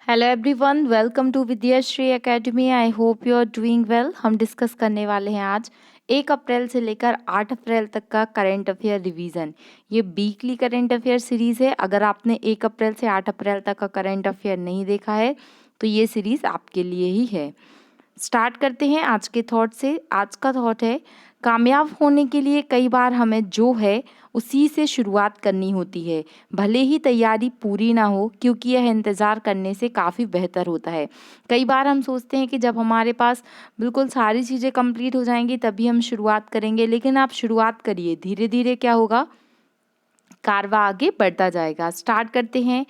Hello everyone, welcome to Vidyashree academy. I hope you are doing well. हम discuss करने वाले हैं आज 1 अप्रैल से लेकर 8 अप्रैल तक का करंट अफेयर रिवीजन। ये वीकली करंट अफेयर सीरीज़ है। अगर आपने 1 अप्रैल से 8 अप्रैल तक का करंट अफेयर नहीं देखा है तो ये सीरीज़ आपके लिए ही है। स्टार्ट करते हैं आज के थॉट से। आज का थॉट है, कामयाब होने के लिए कई बार हमें जो है उसी से शुरुआत करनी होती है, भले ही तैयारी पूरी ना हो, क्योंकि यह इंतज़ार करने से काफ़ी बेहतर होता है। कई बार हम सोचते हैं कि जब हमारे पास बिल्कुल सारी चीज़ें कंप्लीट हो जाएंगी तभी हम शुरुआत करेंगे, लेकिन आप शुरुआत करिए, धीरे धीरे क्या होगा, कारवा आगे बढ़ता जाएगा। स्टार्ट करते हैं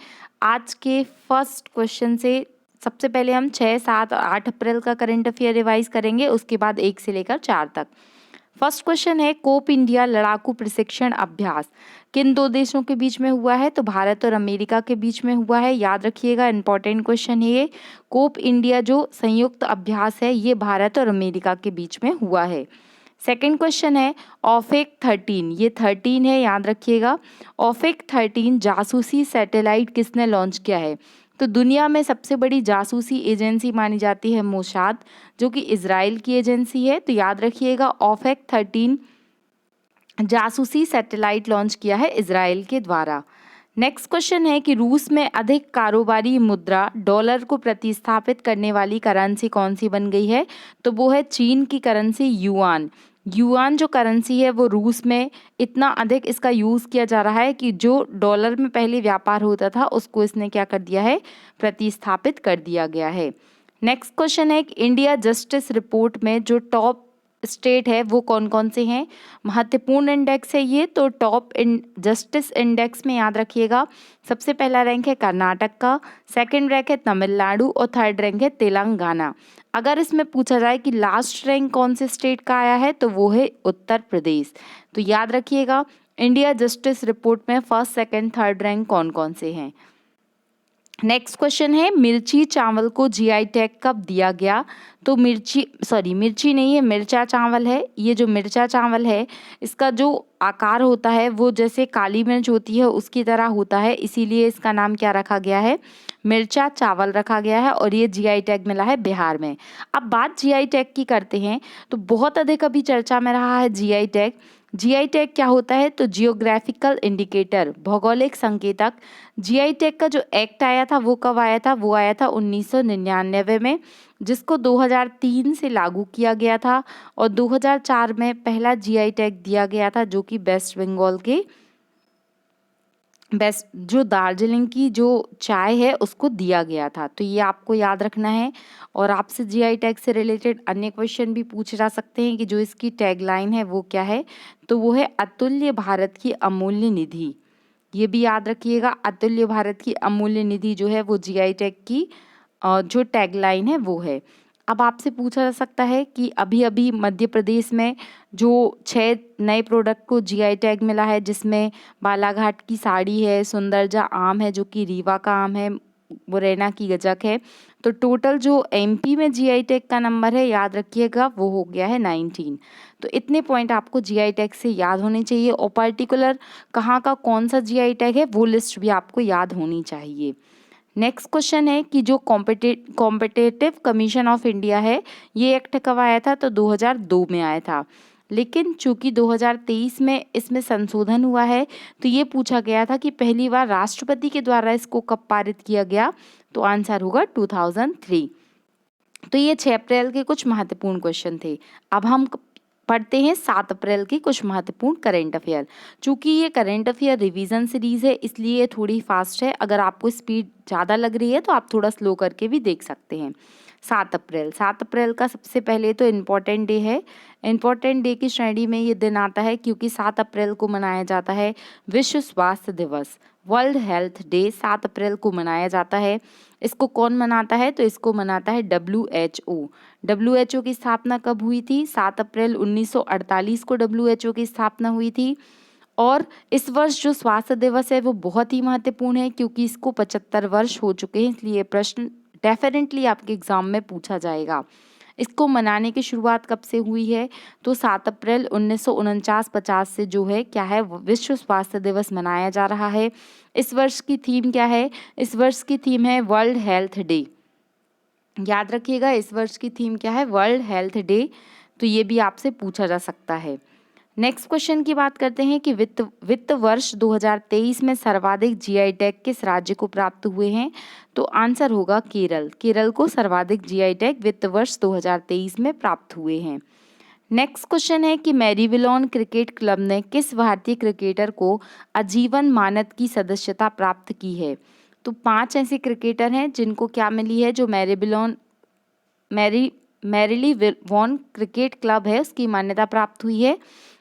आज के फर्स्ट क्वेश्चन से। सबसे पहले हम 6, 7 और 8 अप्रैल का करंट अफेयर रिवाइज करेंगे, उसके बाद 1 से लेकर 4 तक। फर्स्ट क्वेश्चन है, कोप इंडिया लड़ाकू प्रशिक्षण अभ्यास किन दो देशों के बीच में हुआ है? तो भारत और अमेरिका के बीच में हुआ है। याद रखिएगा, इंपॉर्टेंट क्वेश्चन है ये। कोप इंडिया जो संयुक्त अभ्यास है ये भारत और अमेरिका के बीच में हुआ है। सेकेंड क्वेश्चन है, ऑफेक 13, ये 13 है, याद रखिएगा। ऑफेक 13 जासूसी सैटेलाइट किसने लॉन्च किया है? तो दुनिया में सबसे बड़ी जासूसी एजेंसी मानी जाती है मोसाद, जो कि इजराइल की एजेंसी है। तो याद रखिएगा, ऑफेक 13 जासूसी सैटेलाइट लॉन्च किया है इजराइल के द्वारा। नेक्स्ट क्वेश्चन है कि रूस में अधिक कारोबारी मुद्रा डॉलर को प्रतिस्थापित करने वाली करेंसी कौन सी बन गई है? तो वो है चीन की करेंसी युआन। युआन जो करेंसी है वो रूस में इतना अधिक इसका यूज़ किया जा रहा है कि जो डॉलर में पहले व्यापार होता था उसको इसने क्या कर दिया है, प्रतिस्थापित कर दिया गया है। नेक्स्ट क्वेश्चन है कि इंडिया जस्टिस रिपोर्ट में जो टॉप स्टेट है वो कौन कौन से हैं? महत्वपूर्ण इंडेक्स है ये। तो टॉप जस्टिस इंडेक्स में याद रखिएगा, सबसे पहला रैंक है कर्नाटक का, सेकंड रैंक है तमिलनाडु और थर्ड रैंक है तेलंगाना। अगर इसमें पूछा जाए कि लास्ट रैंक कौन से स्टेट का आया है तो वो है उत्तर प्रदेश। तो याद रखिएगा, इंडिया जस्टिस रिपोर्ट में फर्स्ट, सेकंड, थर्ड रैंक कौन कौन से हैं। नेक्स्ट क्वेश्चन है, मिर्ची चावल को जीआई टैग कब दिया गया? तो मिर्ची नहीं है, मिर्चा चावल है। ये जो मिर्चा चावल है इसका जो आकार होता है वो जैसे काली मिर्च होती है उसकी तरह होता है, इसीलिए इसका नाम क्या रखा गया है, मिर्चा चावल रखा गया है। और ये जीआई टैग मिला है बिहार में। अब बात जीआई टैग की करते हैं, तो बहुत अधिक अभी चर्चा में रहा है जीआई टैग। जीआई टैग क्या होता है? तो जियोग्राफिकल इंडिकेटर, भौगोलिक संकेतक। जीआई टैग का जो एक्ट आया था वो कब आया था? वो आया था 1999 में, जिसको 2003 से लागू किया गया था। और 2004 में पहला जीआई टैग दिया गया था, जो कि वेस्ट बंगाल के बेस्ट जो दार्जिलिंग की जो चाय है उसको दिया गया था। तो ये आपको याद रखना है। और आपसे जीआई टैग से रिलेटेड अन्य क्वेश्चन भी पूछे जा सकते हैं कि जो इसकी टैगलाइन है वो क्या है? तो वो है अतुल्य भारत की अमूल्य निधि। ये भी याद रखिएगा, अतुल्य भारत की अमूल्य निधि जो है वो जीआई टैग की जो टैगलाइन है वो है। अब आपसे पूछा जा सकता है कि अभी अभी मध्य प्रदेश में जो 6 नए प्रोडक्ट को जीआई टैग मिला है, जिसमें बालाघाट की साड़ी है, सुंदरजा आम है जो कि रीवा का आम है, मुरैना की गजक है। तो टोटल जो एमपी में जीआई टैग का नंबर है, याद रखिएगा, वो हो गया है 19। तो इतने पॉइंट आपको जीआई टैग से याद होने चाहिए। और पर्टिकुलर कहाँ का कौन सा जीआई टैग है वो लिस्ट भी आपको याद होनी चाहिए। नेक्स्ट क्वेश्चन है कि जो कॉम्पिटिटिव कमीशन ऑफ इंडिया है, ये एक्ट कब आया था? तो 2002 में आया था। लेकिन चूंकि 2023 में इसमें संशोधन हुआ है, तो ये पूछा गया था कि पहली बार राष्ट्रपति के द्वारा इसको कब पारित किया गया? तो आंसर होगा 2003। तो ये 6 अप्रैल के कुछ महत्वपूर्ण क्वेश्चन थे। अब हम पढ़ते हैं 7 अप्रैल के कुछ महत्वपूर्ण करंट अफेयर। चूंकि ये करंट अफेयर रिवीजन सीरीज है इसलिए ये थोड़ी फास्ट है। अगर आपको स्पीड ज़्यादा लग रही है तो आप थोड़ा स्लो करके भी देख सकते हैं। 7 अप्रैल का सबसे पहले तो इम्पॉर्टेंट डे है। इम्पॉर्टेंट डे की श्रेणी में ये दिन आता है क्योंकि 7 अप्रैल को मनाया जाता है विश्व स्वास्थ्य दिवस, वर्ल्ड हेल्थ डे 7 अप्रैल को मनाया जाता है। इसको कौन मनाता है? तो इसको मनाता है WHO। WHO की स्थापना कब हुई थी? 7 अप्रैल 1948 को WHO की स्थापना हुई थी। और इस वर्ष जो स्वास्थ्य दिवस है वो बहुत ही महत्वपूर्ण है क्योंकि इसको 75 वर्ष हो चुके हैं, इसलिए प्रश्न डेफिनेटली आपके एग्जाम में पूछा जाएगा। इसको मनाने की शुरुआत कब से हुई है? तो 7 अप्रैल 1949-50 से जो है क्या है विश्व स्वास्थ्य दिवस मनाया जा रहा है। इस वर्ष की थीम क्या है? इस वर्ष की थीम है वर्ल्ड हेल्थ डे। याद रखिएगा इस वर्ष की थीम क्या है? World health day. तो ये भी आपसे पूछा जा सकता है। नेक्स्ट क्वेश्चन की बात करते हैं कि वित्त वर्ष 2023 में सर्वाधिक जीआई टैग किस राज्य को प्राप्त हुए हैं? तो आंसर होगा केरल। केरल को सर्वाधिक जीआई टैग वित्त वर्ष 2023 में प्राप्त हुए हैं। नेक्स्ट क्वेश्चन है कि मैरीविलोन क्रिकेट क्लब ने किस भारतीय क्रिकेटर को आजीवन मानद की सदस्यता प्राप्त की है? तो 5 ऐसे क्रिकेटर हैं जिनको क्या मिली है, जो मैरीलीवोन क्रिकेट क्लब है उसकी मान्यता प्राप्त हुई है।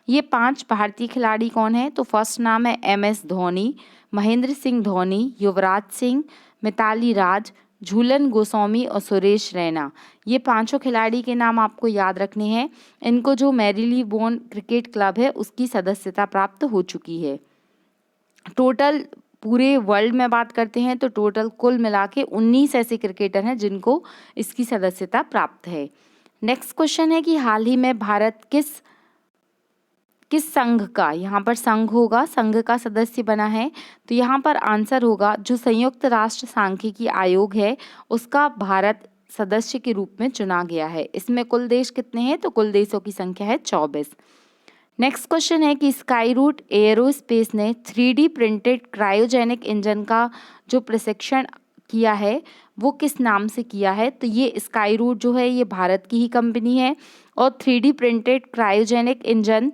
ये 5 भारतीय खिलाड़ी कौन है? तो फर्स्ट नाम है MS धोनी, महेंद्र सिंह धोनी, युवराज सिंह, मिताली राज, झूलन गोस्वामी और सुरेश रैना। ये 5 खिलाड़ी के नाम आपको याद रखने हैं। इनको जो मैरीलीवोन क्रिकेट क्लब है उसकी सदस्यता प्राप्त हो चुकी है। टोटल पूरे वर्ल्ड में बात करते हैं तो टोटल कुल मिला के 19 ऐसे क्रिकेटर हैं जिनको इसकी सदस्यता प्राप्त है। नेक्स्ट क्वेश्चन है कि हाल ही में भारत किस संघ का, यहाँ पर संघ होगा, संघ का सदस्य बना है? तो यहाँ पर आंसर होगा जो संयुक्त राष्ट्र सांख्यिकी आयोग है उसका भारत सदस्य के रूप में चुना गया है। इसमें कुल देश कितने हैं? तो कुल देशों की संख्या है 24। नेक्स्ट क्वेश्चन है कि स्काई रूट एयरोस्पेस ने 3D प्रिंटेड क्रायोजेनिक इंजन का जो प्रशिक्षण किया है वो किस नाम से किया है? तो ये स्काई रूट जो है ये भारत की ही कंपनी है और 3D प्रिंटेड क्रायोजेनिक इंजन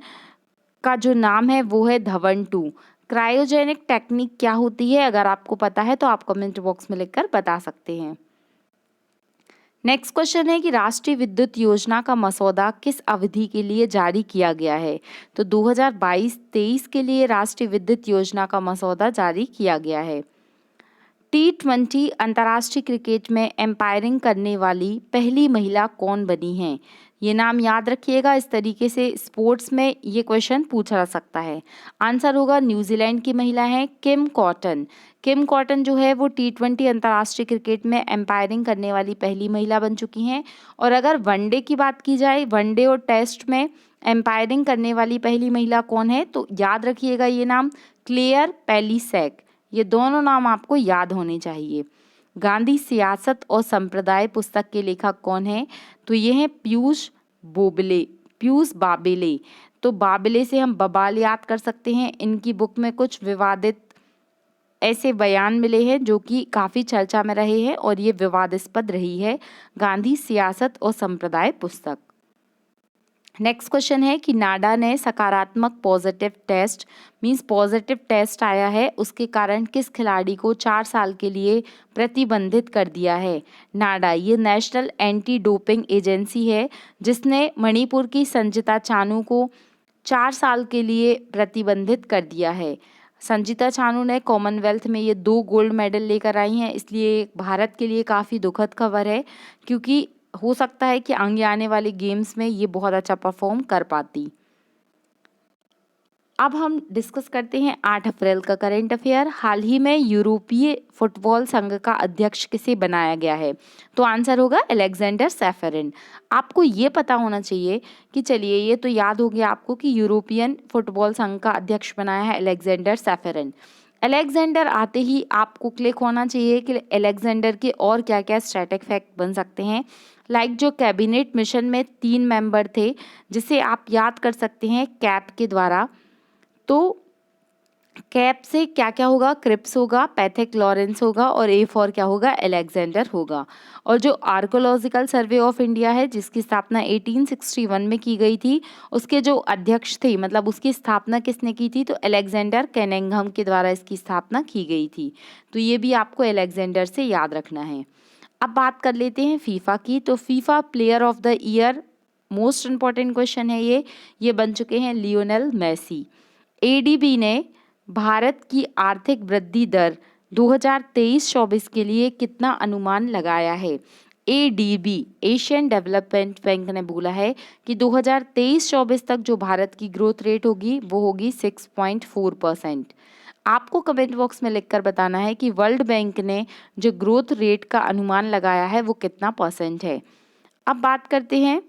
का जो नाम है वो है धवन 2। क्रायोजेनिक टेक्निक क्या होती है? अगर आपको पता है तो आप कमेंट बॉक्स में लिखकर बता सकते हैं। नेक्स्ट क्वेश्चन है कि राष्ट्रीय विद्युत योजना का मसौदा किस अवधि के लिए जारी किया गया है? तो 2022-23 के लिए राष्ट्रीय विद्युत योजना का मसौदा जारी किया गया है। T20 अंतर्राष्ट्रीय क्रिकेट में एम्पायरिंग करने वाली पहली महिला कौन बनी है? ये नाम याद रखिएगा, इस तरीके से स्पोर्ट्स में ये क्वेश्चन पूछा जा सकता है। आंसर होगा न्यूजीलैंड की महिला है किम कॉटन। किम कॉटन जो है वो T20 अंतर्राष्ट्रीय क्रिकेट में एम्पायरिंग करने वाली पहली महिला बन चुकी हैं। और अगर वनडे की बात की जाए, वनडे और टेस्ट में एम्पायरिंग करने वाली पहली महिला कौन है? तो याद रखिएगा ये नाम क्लेयर पेलिसैक। ये दोनों नाम आपको याद होने चाहिए। गांधी सियासत और संप्रदाय पुस्तक के लेखक कौन है? तो ये हैं पीयूष बाबेले। तो बाबेले से हम बबाल याद कर सकते हैं। इनकी बुक में कुछ विवादित ऐसे बयान मिले हैं जो कि काफ़ी चर्चा में रहे हैं और ये विवादास्पद रही है गांधी सियासत और संप्रदाय पुस्तक। नेक्स्ट क्वेश्चन है कि नाडा ने सकारात्मक पॉजिटिव टेस्ट आया है, उसके कारण किस खिलाड़ी को 4 साल के लिए प्रतिबंधित कर दिया है? नाडा ये नेशनल एंटी डोपिंग एजेंसी है जिसने मणिपुर की संजिता चानू को 4 साल के लिए प्रतिबंधित कर दिया है। संजिता चानू ने कॉमनवेल्थ में ये 2 गोल्ड मेडल लेकर आई हैं, इसलिए भारत के लिए काफ़ी दुखद खबर है क्योंकि हो सकता है कि आगे आने वाले गेम्स में ये बहुत अच्छा परफॉर्म कर पाती। अब हम डिस्कस करते हैं 8 अप्रैल का करंट अफेयर। हाल ही में यूरोपीय फुटबॉल संघ का अध्यक्ष किसे बनाया गया है? तो आंसर होगा अलेक्जेंडर सैफरिन। आपको ये पता होना चाहिए कि चलिए ये तो याद हो गया आपको कि यूरोपियन फुटबॉल संघ का अध्यक्ष बनाया है अलेक्जेंडर सैफरिन। अलेक्जेंडर आते ही आपको क्लिक होना चाहिए कि अलेक्जेंडर के और क्या क्या स्टैटिक फैक्ट बन सकते हैं। जो कैबिनेट मिशन में 3 मेंबर थे जिसे आप याद कर सकते हैं कैप के द्वारा। तो कैप से क्या क्या होगा? क्रिप्स होगा, पैथिक लॉरेंस होगा और ए फॉर क्या होगा? अलेक्जेंडर होगा। और जो आर्कोलॉजिकल सर्वे ऑफ इंडिया है जिसकी स्थापना 1861 में की गई थी, उसके जो अध्यक्ष थे मतलब उसकी स्थापना किसने की थी? तो अलेक्जेंडर कैनिंघम के द्वारा इसकी स्थापना की गई थी। तो ये भी आपको अलेक्जेंडर से याद रखना है। अब बात कर लेते हैं फीफा की। तो FIFA player of the year, most important question है ये बन चुके हैं लियोनेल मेसी। एडीबी ने भारत की आर्थिक वृद्धि दर 2023-24 के लिए कितना अनुमान लगाया है? एडीबी एशियन डेवलपमेंट बैंक ने बोला है कि 2023-24 तक जो भारत की ग्रोथ रेट होगी वो होगी 6.4%। आपको कमेंट बॉक्स में लिखकर बताना है कि वर्ल्ड बैंक ने जो ग्रोथ रेट का अनुमान लगाया है वो कितना % है। अब बात करते हैं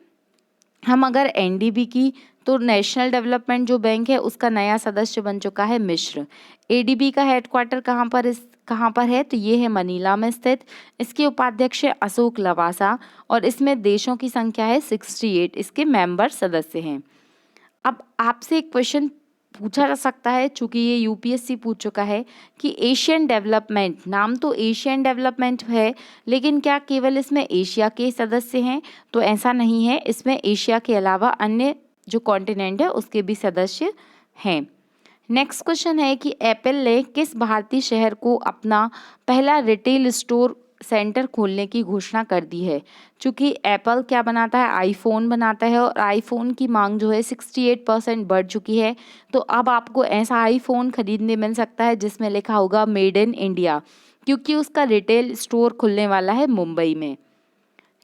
हम अगर एनडीबी की, तो नेशनल डेवलपमेंट जो बैंक है उसका नया सदस्य बन चुका है मिस्र। एडीबी का हेडक्वार्टर कहाँ पर है, तो ये है मनीला में स्थित। इसके उपाध्यक्ष है अशोक लवासा और इसमें देशों की संख्या है 68, इसके मेंबर सदस्य हैं। अब आपसे एक क्वेश्चन पूछा जा सकता है, चूंकि ये यूपीएससी पूछ चुका है कि एशियन डेवलपमेंट, नाम तो एशियन डेवलपमेंट है, लेकिन क्या केवल इसमें एशिया के सदस्य हैं, तो ऐसा नहीं है, इसमें एशिया के अलावा अन्य जो कॉन्टिनेंट है उसके भी सदस्य हैं। नेक्स्ट क्वेश्चन है कि एप्पल ने किस भारतीय शहर को अपना पहला रिटेल स्टोर सेंटर खोलने की घोषणा कर दी है। चूँकि एप्पल क्या बनाता है, आईफोन बनाता है और आईफोन की मांग जो है 68% बढ़ चुकी है, तो अब आपको ऐसा आईफोन खरीदने मिल सकता है जिसमें लिखा होगा मेड इन इंडिया, क्योंकि उसका रिटेल स्टोर खुलने वाला है मुंबई में।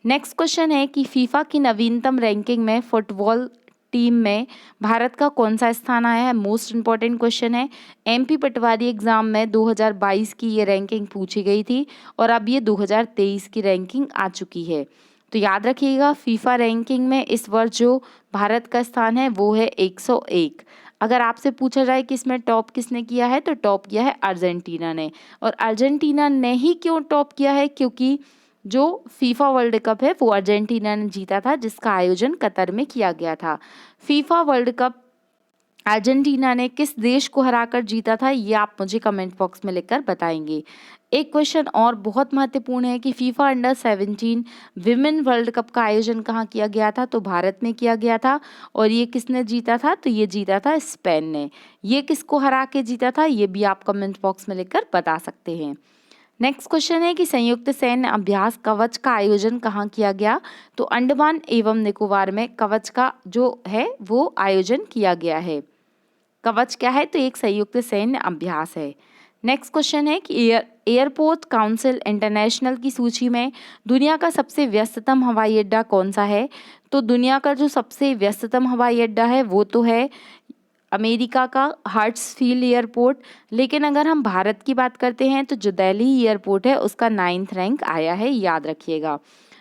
नेक्स्ट क्वेश्चन है कि फीफा की नवीनतम रैंकिंग में फुटबॉल टीम में भारत का कौन सा स्थान आया है। मोस्ट इम्पॉर्टेंट क्वेश्चन है। एमपी पटवारी एग्जाम में 2022 की ये रैंकिंग पूछी गई थी और अब ये 2023 की रैंकिंग आ चुकी है। तो याद रखिएगा, फीफा रैंकिंग में इस वर्ष जो भारत का स्थान है वो है 101। अगर आपसे पूछा जाए कि इसमें टॉप किसने किया है, तो टॉप किया है अर्जेंटीना ने। और अर्जेंटीना ने ही क्यों टॉप किया है, क्योंकि जो फीफा वर्ल्ड कप है वो अर्जेंटीना ने जीता था, जिसका आयोजन कतर में किया गया था। फीफा वर्ल्ड कप अर्जेंटीना ने किस देश को हराकर जीता था, ये आप मुझे कमेंट बॉक्स में लिखकर बताएंगे। एक क्वेश्चन और बहुत महत्वपूर्ण है कि FIFA under 17 women world cup का आयोजन कहाँ किया गया था, तो भारत में किया गया था। और ये किसने जीता था, तो ये जीता था स्पेन ने। ये किसको हरा के जीता था, ये भी आप कमेंट बॉक्स में लिखकर बता सकते हैं। नेक्स्ट क्वेश्चन है कि संयुक्त सैन्य अभ्यास कवच का आयोजन कहाँ किया गया, तो अंडमान एवं निकोबार में कवच का जो है वो आयोजन किया गया है। कवच क्या है, तो एक संयुक्त सैन्य अभ्यास है। नेक्स्ट क्वेश्चन है कि एयरपोर्ट काउंसिल इंटरनेशनल की सूची में दुनिया का सबसे व्यस्ततम हवाई अड्डा कौन सा है, तो दुनिया का जो सबसे व्यस्ततम हवाई अड्डा है वो तो है अमेरिका का हार्ट्सफील्ड एयरपोर्ट। लेकिन अगर हम भारत की बात करते हैं तो जो दिल्ली एयरपोर्ट है उसका 9th रैंक आया है, याद रखिएगा।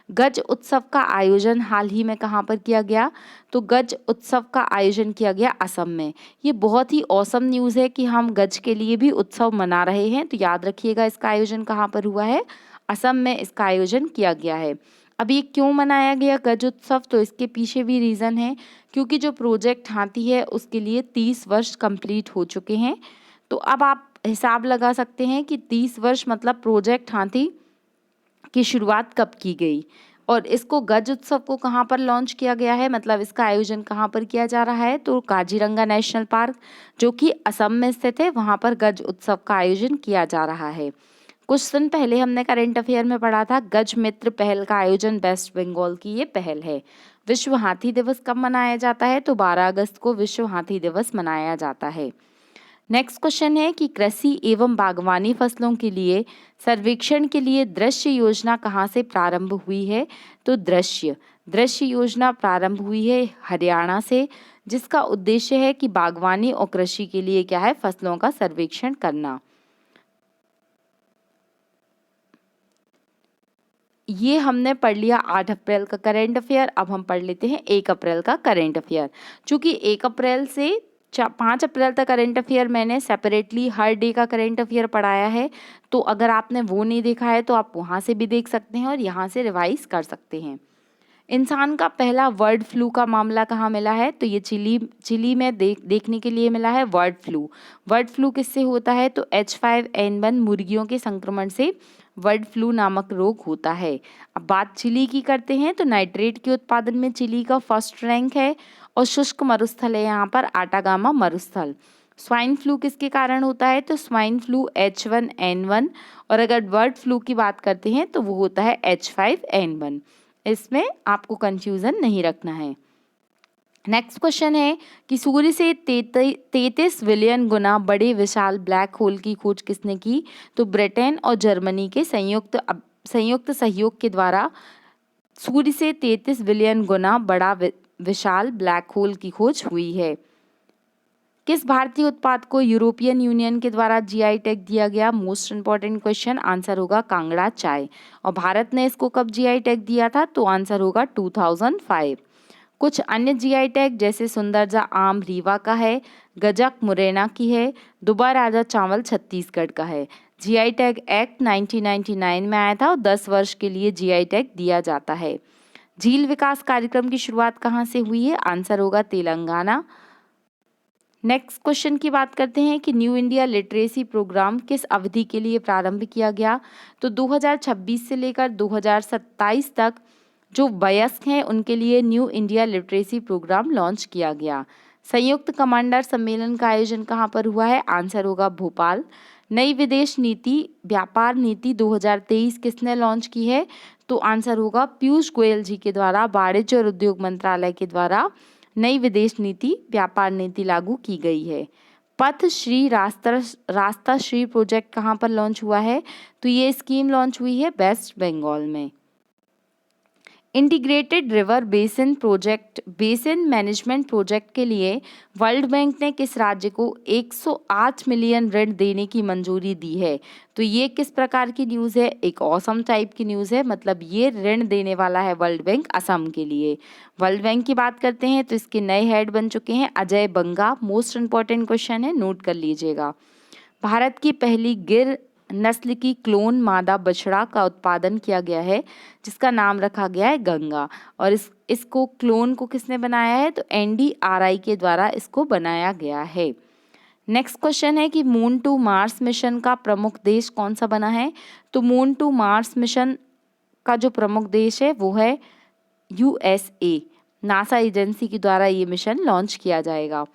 गज उत्सव का आयोजन हाल ही में कहाँ पर किया गया, तो गज उत्सव का आयोजन किया गया असम में। ये बहुत ही औसम न्यूज़ है कि हम गज के लिए भी उत्सव मना रहे हैं, तो याद रखिएगा इसका आयोजन कहाँ पर हुआ है, असम में इसका आयोजन किया गया है। अब ये क्यों मनाया गया गज उत्सव, तो इसके पीछे भी रीज़न है, क्योंकि जो प्रोजेक्ट हाथी है उसके लिए 30 वर्ष कंप्लीट हो चुके हैं। तो अब आप हिसाब लगा सकते हैं कि 30 वर्ष मतलब प्रोजेक्ट हाथी की शुरुआत कब की गई। और इसको गज उत्सव को कहाँ पर लॉन्च किया गया है, मतलब इसका आयोजन कहाँ पर किया जा रहा है, तो काजीरंगा नेशनल पार्क जो कि असम में स्थित है, वहाँ पर गज उत्सव का आयोजन किया जा रहा है। कुछ दिन पहले हमने करंट अफेयर में पढ़ा था, गज मित्र पहल का आयोजन वेस्ट बंगाल की ये पहल है। विश्व हाथी दिवस कब मनाया जाता है, तो 12 अगस्त को विश्व हाथी दिवस मनाया जाता है। नेक्स्ट क्वेश्चन है कि कृषि एवं बागवानी फसलों के लिए सर्वेक्षण के लिए दृश्य योजना कहाँ से प्रारंभ हुई है, तो दृश्य योजना प्रारंभ हुई है हरियाणा से, जिसका उद्देश्य है कि बागवानी और कृषि के लिए क्या है, फसलों का सर्वेक्षण करना। ये हमने पढ़ लिया 8 अप्रैल का करंट अफेयर। अब हम पढ़ लेते हैं 1 अप्रैल का करंट अफेयर। चूँकि 1 अप्रैल से 5 अप्रैल तक करंट अफेयर मैंने सेपरेटली हर डे का करंट अफेयर पढ़ाया है, तो अगर आपने वो नहीं देखा है तो आप वहाँ से भी देख सकते हैं और यहाँ से रिवाइज कर सकते हैं। इंसान का पहला बर्ड फ्लू का मामला कहाँ मिला है, तो ये चिली में देखने के लिए मिला है बर्ड फ्लू। बर्ड फ्लू किससे होता है, तो H5N1 मुर्गियों के संक्रमण से बर्ड फ्लू नामक रोग होता है। अब बात चिली की करते हैं, तो नाइट्रेट के उत्पादन में चिली का फर्स्ट रैंक है और शुष्क मरुस्थल है यहाँ पर आटागामा मरुस्थल। स्वाइन फ्लू किसके कारण होता है, तो स्वाइन फ्लू H1N1, और अगर बर्ड फ्लू की बात करते हैं तो वो होता है H5N1। इसमें आपको कंफ्यूजन नहीं रखना है। नेक्स्ट क्वेश्चन है कि सूर्य से 33 बिलियन गुना बड़े विशाल ब्लैक होल की खोज किसने की, तो ब्रिटेन और जर्मनी के संयुक्त सहयोग के द्वारा सूर्य से 33 बिलियन गुना बड़ा विशाल ब्लैक होल की खोज हुई है। किस भारतीय उत्पाद को यूरोपियन यूनियन के द्वारा जीआई टैग दिया गया? मोस्ट इंपॉर्टेंट क्वेश्चन, आंसर होगा कांगड़ा चाय। और भारत ने इसको कब जीआई टैग दिया था? तो आंसर होगा 2005। कुछ अन्य जीआई टैग जैसे सुंदरजा आम रीवा का है, गजक मुरैना की है, दुबा राजा चावल छत्तीसगढ़ का है। जीआई टैग एक्ट 1999 में आया था और 10 वर्ष के लिए जीआई टैग दिया जाता है। झील विकास कार्यक्रम की शुरुआत कहाँ से हुई है? आंसर होगा तेलंगाना। नेक्स्ट क्वेश्चन की बात करते हैं कि न्यू इंडिया लिटरेसी प्रोग्राम किस अवधि के लिए प्रारंभ किया गया? तो 2026 से लेकर 2027 तक जो वयस्क हैं उनके लिए new India literacy programme launch किया गया। संयुक्त कमांडर सम्मेलन का आयोजन कहाँ पर हुआ है? आंसर होगा भोपाल। नई विदेश नीति व्यापार नीति 2023 किसने लॉन्च की है? तो आंसर होगा पीयूष गोयल जी के द्वारा वाणिज्य और उद्योग मंत्रालय के द्वारा नई विदेश नीति व्यापार नीति लागू की गई है। पथ श्री रास्ता श्री प्रोजेक्ट कहाँ पर लॉन्च हुआ है? तो ये स्कीम लॉन्च हुई है वेस्ट बंगाल में। Integrated river basin management project के लिए वर्ल्ड बैंक ने किस राज्य को 108 मिलियन ऋण देने की मंजूरी दी है? तो ये किस प्रकार की न्यूज़ है? एक ऑसम टाइप की न्यूज़ है, मतलब ये ऋण देने वाला है वर्ल्ड बैंक असम के लिए। वर्ल्ड बैंक की बात करते हैं तो इसके नए हेड बन चुके हैं अजय बंगा। मोस्ट इंपॉर्टेंट क्वेश्चन है, नोट कर लीजिएगा। भारत की पहली गिर नस्ल की क्लोन मादा बछड़ा का उत्पादन किया गया है जिसका नाम रखा गया है गंगा। और इसको क्लोन को किसने बनाया है? तो एनडीआरआई के द्वारा इसको बनाया गया है। नेक्स्ट क्वेश्चन है कि मून टू मार्स मिशन का प्रमुख देश कौन सा बना है? तो मून टू मार्स मिशन का जो प्रमुख देश है वो है यूएसए। नासा एजेंसी के द्वारा ये मिशन लॉन्च किया जाएगा।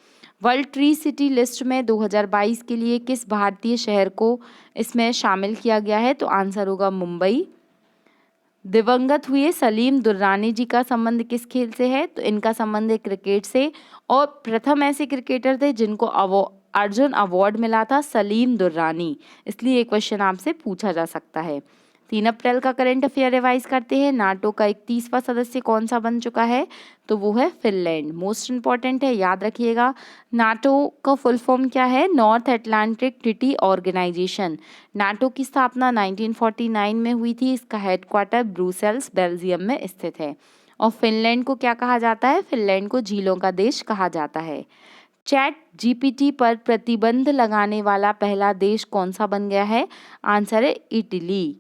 वर्ल्ड ट्री सिटी लिस्ट में 2022 के लिए किस भारतीय शहर को इसमें शामिल किया गया है? तो आंसर होगा मुंबई। दिवंगत हुए सलीम दुर्रानी जी का संबंध किस खेल से है? तो इनका संबंध है क्रिकेट से और प्रथम ऐसे क्रिकेटर थे जिनको अर्जुन अवार्ड मिला था, सलीम दुर्रानी। इसलिए ये क्वेश्चन आपसे पूछा जा सकता है। 3 अप्रैल का करंट अफेयर रिवाइज करते हैं। नाटो का 31वां सदस्य कौन सा बन चुका है? तो वो है फिनलैंड। मोस्ट इंपॉर्टेंट है, याद रखिएगा। नाटो का फुल फॉर्म क्या है? North Atlantic Treaty Organization. NATO की स्थापना 1949 में हुई थी। इसका हेडक्वार्टर ब्रुसेल्स बेल्जियम में स्थित है। और फिनलैंड को क्या कहा जाता है? फिनलैंड को झीलों का देश कहा जाता है। चैट जीपीटी पर प्रतिबंध लगाने वाला पहला देश कौन सा बन गया है? आंसर है इटली।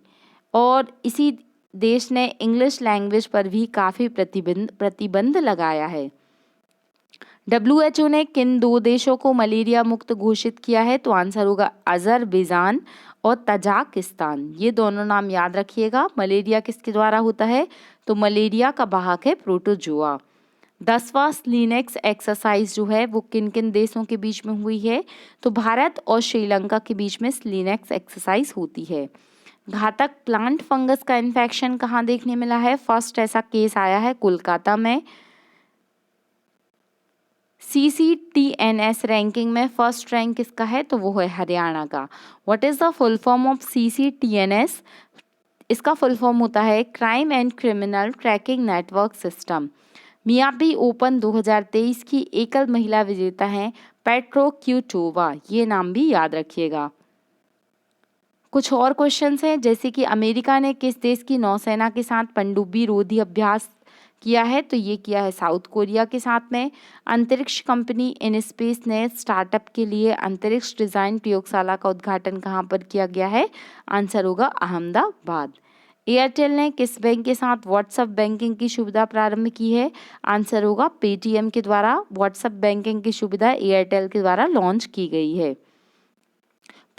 और इसी देश ने इंग्लिश लैंग्वेज पर भी काफ़ी प्रतिबंध लगाया है। WHO ने किन 2 देशों को मलेरिया मुक्त घोषित किया है? तो आंसर होगा अजरबैजान और तजाकिस्तान। ये दोनों नाम याद रखिएगा। मलेरिया किसके द्वारा होता है? तो मलेरिया का वाहक है प्रोटोजोआ। 10वां स्लीनेक्स एक्सरसाइज जो है वो किन किन देशों के बीच में हुई है? तो भारत और श्रीलंका के बीच में स्लीनेक्स एक्सरसाइज होती है। घातक प्लांट फंगस का इन्फेक्शन कहाँ देखने मिला है? फर्स्ट ऐसा केस आया है कोलकाता में। CCTNS रैंकिंग में फर्स्ट रैंक किसका है? तो वो है हरियाणा का। What is the full form of CCTNS? इसका फुल फॉर्म होता है crime and criminal tracking network system. Miami open 2023 की एकल महिला विजेता हैं पेट्रो क्विटोवा। ये नाम भी याद रखिएगा। कुछ और क्वेश्चंस हैं जैसे कि अमेरिका ने किस देश की नौसेना के साथ पनडुब्बी रोधी अभ्यास किया है? तो ये किया है साउथ कोरिया के साथ में। अंतरिक्ष कंपनी इन स्पेस ने स्टार्टअप के लिए अंतरिक्ष डिज़ाइन प्रयोगशाला का उद्घाटन कहाँ पर किया गया है? आंसर होगा अहमदाबाद। एयरटेल ने किस बैंक के साथ व्हाट्सएप बैंकिंग की सुविधा प्रारंभ की है? आंसर होगा पेटीएम के द्वारा। व्हाट्सएप बैंकिंग की सुविधा एयरटेल के द्वारा लॉन्च की गई है।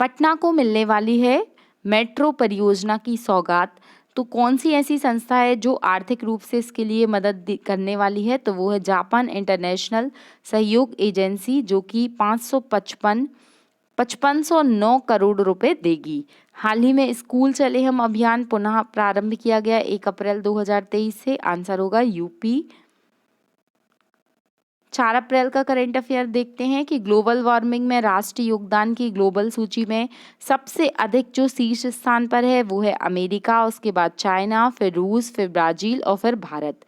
पटना को मिलने वाली है मेट्रो परियोजना की सौगात। तो कौन सी ऐसी संस्था है जो आर्थिक रूप से इसके लिए मदद करने वाली है? तो वो है जापान इंटरनेशनल सहयोग एजेंसी, जो कि 5509 करोड़ रुपए देगी। हाल ही में स्कूल चले हम अभियान पुनः प्रारंभ किया गया 1 अप्रैल 2023 से। आंसर होगा यूपी। 4 अप्रैल का करंट अफेयर देखते हैं कि ग्लोबल वार्मिंग में राष्ट्रीय योगदान की ग्लोबल सूची में सबसे अधिक जो शीर्ष स्थान पर है वो है अमेरिका, उसके बाद चाइना, फिर रूस, फिर ब्राज़ील और फिर भारत।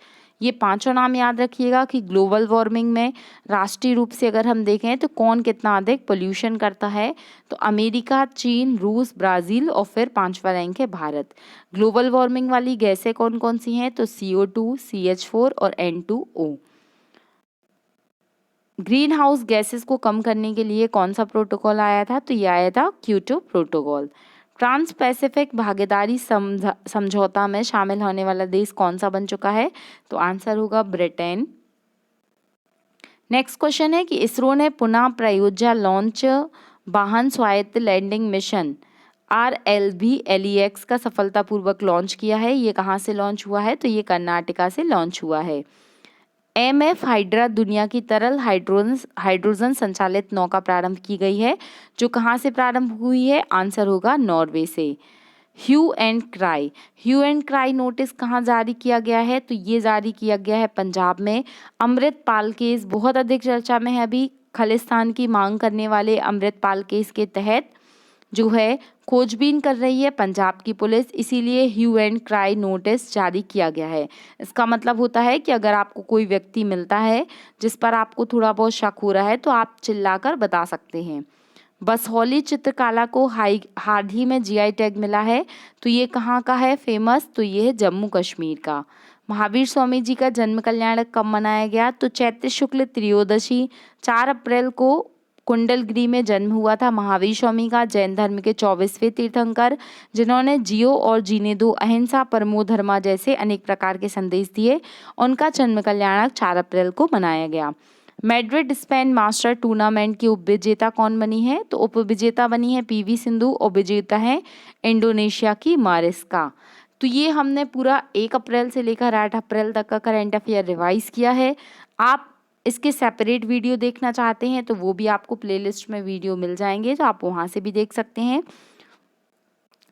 ये पांचों नाम याद रखिएगा कि ग्लोबल वार्मिंग में राष्ट्रीय रूप से अगर हम देखें तो कौन कितना अधिक पोल्यूशन करता है, तो अमेरिका, चीन, रूस, ब्राज़ील और फिर पांचवा रैंक है भारत। ग्लोबल वार्मिंग वाली गैसें कौन कौन सी हैं, तो CO2, CH4 और N2O। ग्रीन हाउस गैसेस को कम करने के लिए कौन सा प्रोटोकॉल आया था, तो ये आया था क्योटो प्रोटोकॉल। ट्रांस पैसिफिक भागीदारी समझौता में शामिल होने वाला देश कौन सा बन चुका है, तो आंसर होगा ब्रिटेन। नेक्स्ट क्वेश्चन है कि इसरो ने पुनः प्रयोज्य लॉन्च वाहन स्वायत्त लैंडिंग मिशन RLV-LEX का सफलतापूर्वक लॉन्च किया है। ये कहाँ से लॉन्च हुआ है, तो ये कर्नाटका से लॉन्च हुआ है। MF हाइड्रा दुनिया की तरल हाइड्रोजन संचालित नौका प्रारंभ की गई है, जो कहाँ से प्रारंभ हुई है, आंसर होगा नॉर्वे से। ह्यू एंड क्राई नोटिस कहाँ जारी किया गया है, तो ये जारी किया गया है पंजाब में। अमृतपाल केस बहुत अधिक चर्चा में है अभी। खालिस्तान की मांग करने वाले अमृतपाल केस के तहत जो है खोजबीन कर रही है पंजाब की पुलिस, इसीलिए ह्यू एंड क्राई नोटिस जारी किया गया है। इसका मतलब होता है कि अगर आपको कोई व्यक्ति मिलता है जिस पर आपको थोड़ा बहुत शक हो रहा है तो आप चिल्लाकर बता सकते हैं। बसौली चित्रकला को हाल ही में GI टैग मिला है, तो ये कहाँ का है फेमस, तो ये है जम्मू कश्मीर का। महावीर स्वामी जी का जन्म कल्याण कब मनाया गया, तो चैत्र शुक्ल त्रयोदशी 4 अप्रैल को कुंडलगिरी में जन्म हुआ था महावीर स्वामी का। जैन धर्म के 24वें तीर्थंकर जिन्होंने जियो और जीने दो, अहिंसा परमो धर्मा जैसे अनेक प्रकार के संदेश दिए, उनका जन्म कल्याणक 4 अप्रैल को मनाया गया। मैड्रिड स्पेन मास्टर टूर्नामेंट की उपविजेता कौन बनी है, तो उपविजेता बनी है PV सिंधु और विजेता है इंडोनेशिया की मारिस्का। तो ये हमने पूरा 1 अप्रैल से लेकर 8 अप्रैल तक का करंट अफेयर रिवाइज किया है। आप इसके सेपरेट वीडियो देखना चाहते हैं तो वो भी आपको प्लेलिस्ट में वीडियो मिल जाएंगे, तो आप वहाँ से भी देख सकते हैं।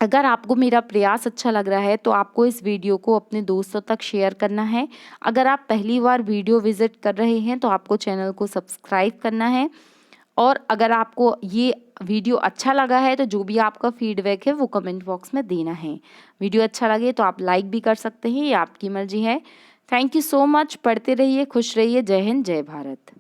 अगर आपको मेरा प्रयास अच्छा लग रहा है तो आपको इस वीडियो को अपने दोस्तों तक शेयर करना है। अगर आप पहली बार वीडियो विजिट कर रहे हैं तो आपको चैनल को सब्सक्राइब करना है। और अगर आपको ये वीडियो अच्छा लगा है तो जो भी आपका फीडबैक है वो कमेंट बॉक्स में देना है। वीडियो अच्छा लगे तो आप लाइक भी कर सकते हैं, ये आपकी मर्जी है। Thank you so much. पढ़ते रहिए, खुश रहिए। जय हिंद, जय भारत।